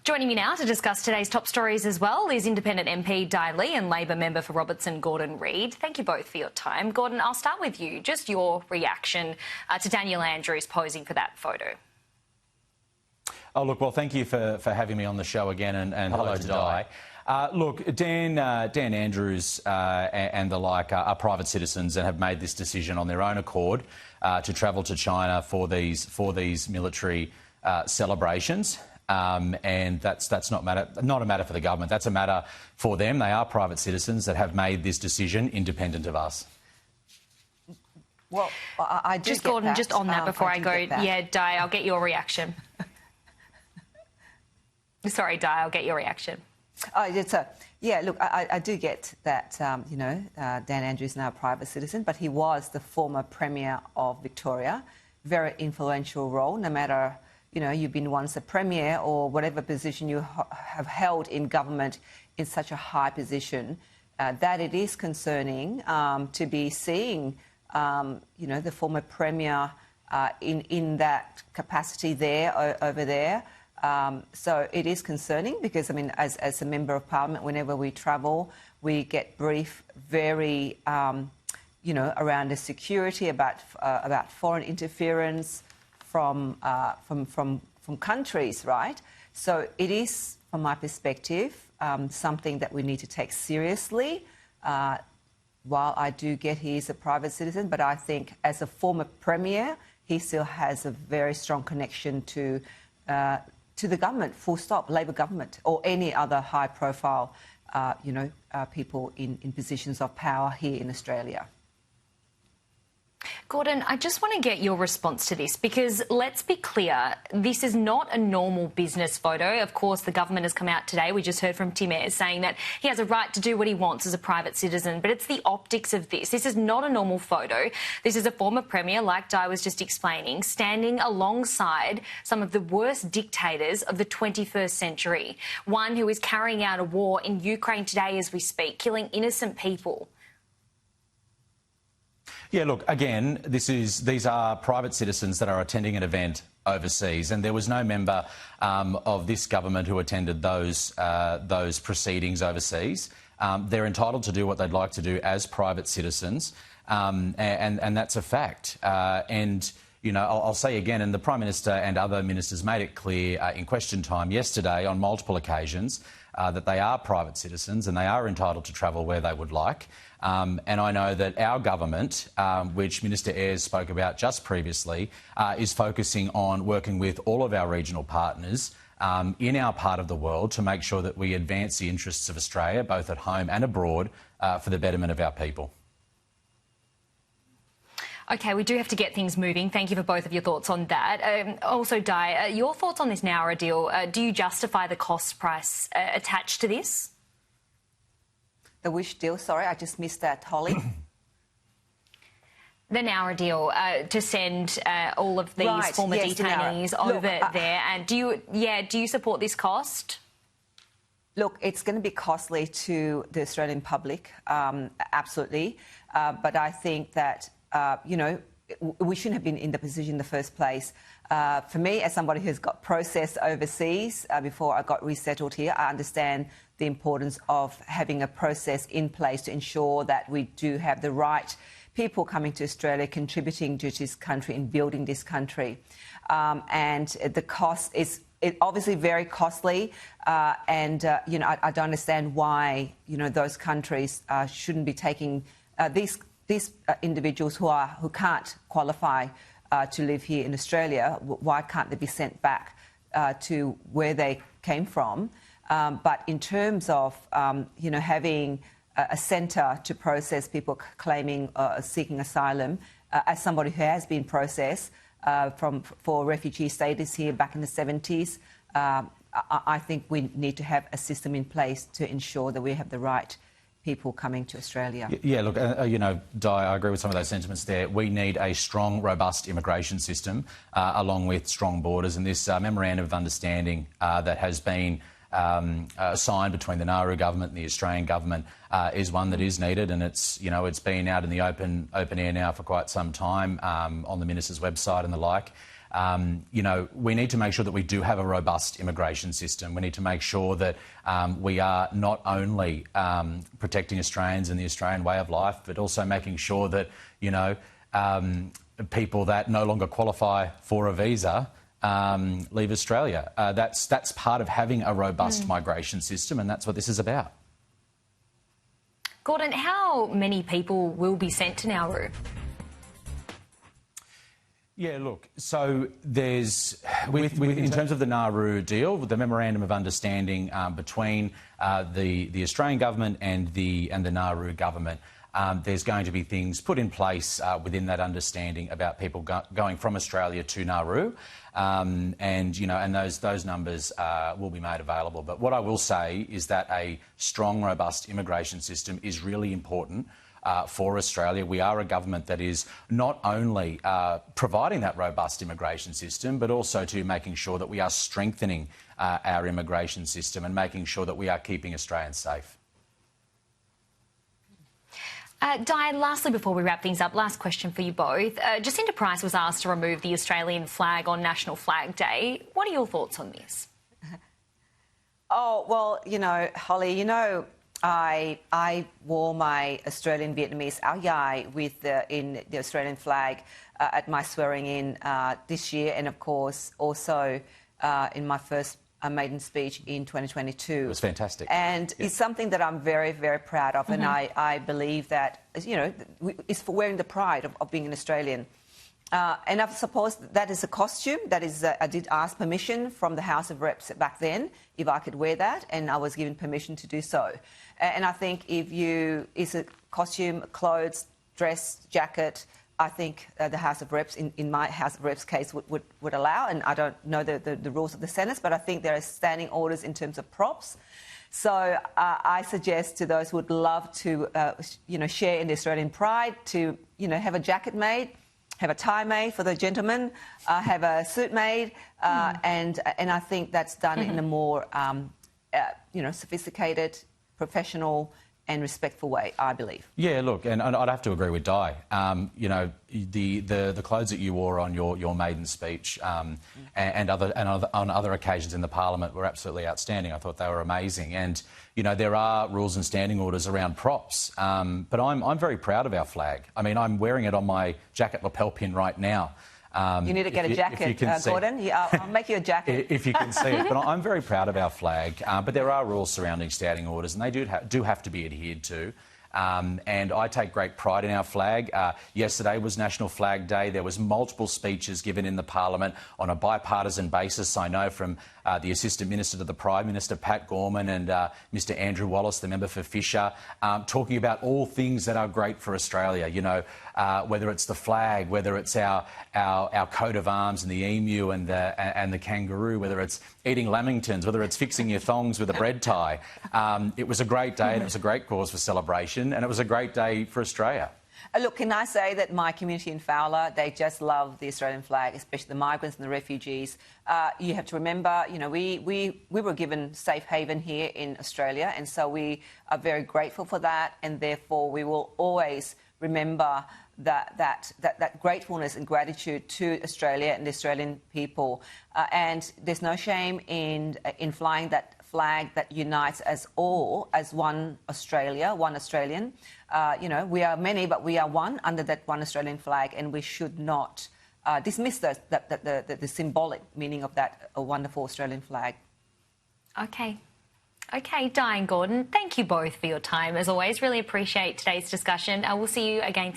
Joining me now to discuss today's top stories as well is Independent MP Dai Le and Labor member for Robertson, Gordon Reid. Thank you both for your time. Gordon, I'll start with you. Just your reaction to Daniel Andrews posing for that photo. Oh, look, well, thank you for having me on the show again, and hello to Dai. Look, Dan Andrews and the like are private citizens and have made this decision on their own accord to travel to China for these military celebrations. And that's not a matter for the government. That's a matter for them. They are private citizens that have made this decision independent of us. Well, I do just get Gordon, that. just on that before I go, yeah, Dai, I'll get your reaction. Sorry, Dai, I'll get your reaction. Oh, yeah, look, I do get that, Dan Andrews is now a private citizen, but he was the former Premier of Victoria. Very influential role, no matter, you've been once a Premier or whatever position you have held in government in such a high position, that it is concerning to be seeing, the former Premier in that capacity there, over there. So it is concerning because, as a Member of Parliament, whenever we travel, we get briefed very, around the security, about foreign interference from countries, right? So it is, from my perspective, something that we need to take seriously. While I do get he is a private citizen, but I think as a former Premier, he still has a very strong connection to the government, full stop, Labor government, or any other high-profile, people in positions of power here in Australia. Gordon, I just want to get your response to this because let's be clear, this is not a normal business photo. Of course, the government has come out today, we just heard from Tim Ayres saying that he has a right to do what he wants as a private citizen, but it's the optics of this. This is not a normal photo. This is a former Premier, like Dai was just explaining, standing alongside some of the worst dictators of the 21st century. One who is carrying out a war in Ukraine today as we speak, killing innocent people. Yeah, look, again, these are private citizens that are attending an event overseas, and there was no member of this government who attended those proceedings overseas. They're entitled to do what they'd like to do as private citizens, and that's a fact. I'll say again, and the Prime Minister and other ministers made it clear in question time yesterday on multiple occasions that they are private citizens and they are entitled to travel where they would like. And I know that our government, which Minister Ayres spoke about just previously, is focusing on working with all of our regional partners in our part of the world to make sure that we advance the interests of Australia, both at home and abroad, for the betterment of our people. OK, we do have to get things moving. Thank you for both of your thoughts on that. Also, Dai, your thoughts on this Nauru deal. Do you justify the cost price attached to this? The which deal? Sorry, I just missed that, Holly. The Nauru deal to send all of these former detainees over there. And do you support this cost? Look, it's going to be costly to the Australian public, absolutely. But I think that we shouldn't have been in the position in the first place. For me, as somebody who's got processed overseas before I got resettled here, I understand the importance of having a process in place to ensure that we do have the right people coming to Australia, contributing to this country and building this country. And the cost is obviously very costly. I don't understand why, those countries shouldn't be taking these individuals who can't qualify to live here in Australia. Why can't they be sent back to where they came from? But in terms of, having a centre to process people claiming seeking asylum, as somebody who has been processed for refugee status here back in the 70s, I think we need to have a system in place to ensure that we have the right people coming to Australia. Yeah, look, Dai, I agree with some of those sentiments there. We need a strong, robust immigration system along with strong borders, and this memorandum of understanding that has been signed between the Nauru government and the Australian government is one that is needed, and it's been out in the open air now for quite some time on the minister's website and the like. you know, we need to make sure that we do have a robust immigration system. We need to make sure that we are not only protecting Australians and the Australian way of life, but also making sure that, you know, people that no longer qualify for a visa leave Australia. That's part of having a robust migration system, and that's what this is about. Gordon, how many people will be sent to Nauru? Yeah, look, so there's, in terms of the Nauru deal, the memorandum of understanding between the Australian government and the Nauru government, there's going to be things put in place within that understanding about people going from Australia to Nauru, and you know, and those numbers will be made available. But what I will say is that a strong, robust immigration system is really important for Australia. We are a government that is not only providing that robust immigration system, but also to making sure that we are strengthening our immigration system and making sure that we are keeping Australians safe. Di, lastly, before we wrap things up, last question for you both. Jacinta Price was asked to remove the Australian flag on National Flag Day. What are your thoughts on this? Oh, well, you know, Holly, you know, I wore my Australian Vietnamese ao dai in the Australian flag at my swearing-in this year, and, of course, also in my first maiden speech in 2022. It was fantastic. And it's something that I'm very, very proud of, and I believe that, you know, it's for wearing the pride of being an Australian. And I suppose that is a costume. That is, I did ask permission from the House of Reps back then if I could wear that, and I was given permission to do so. And I think it's a costume, clothes, dress, jacket, I think the House of Reps, in my House of Reps case, would allow, and I don't know the rules of the Senate, but I think there are standing orders in terms of props. So I suggest to those who would love to, you know, share in the Australian pride to, you know, have a jacket made, have a tie made for the gentleman, have a suit made, and I think that's done in a more, you know, sophisticated, professional and respectful way, I believe. Yeah, look, and I'd have to agree with Di. You know, the clothes that you wore on your maiden speech and on other occasions in the Parliament were absolutely outstanding. I thought they were amazing. And, you know, there are rules and standing orders around props. But I'm very proud of our flag. I mean, I'm wearing it on my jacket lapel pin right now. You need to get a jacket, Gordon. Yeah, I'll make you a jacket. If you can see it. But I'm very proud of our flag. But there are rules surrounding standing orders, and they do have to be adhered to. And I take great pride in our flag. Yesterday was National Flag Day. There was multiple speeches given in the Parliament on a bipartisan basis. I know from the Assistant Minister to the Prime Minister, Pat Gorman, and Mr Andrew Wallace, the member for Fisher, talking about all things that are great for Australia. You know, whether it's the flag, whether it's our coat of arms and the emu and the kangaroo, whether it's eating lamingtons, whether it's fixing your thongs with a bread tie. It was a great day and it was a great cause for celebration, and it was a great day for Australia. Look, can I say that my community in Fowler, they just love the Australian flag, especially the migrants and the refugees. You have to remember, you know, we were given safe haven here in Australia, and so we are very grateful for that, and therefore we will always remember that gratefulness and gratitude to Australia and the Australian people. And there's no shame in flying that flag that unites us all as one Australia, one Australian. You know, we are many, but we are one under that one Australian flag, and we should not dismiss the symbolic meaning of that wonderful Australian flag. Okay. Okay, Di and Gordon, thank you both for your time. As always, really appreciate today's discussion. We'll see you again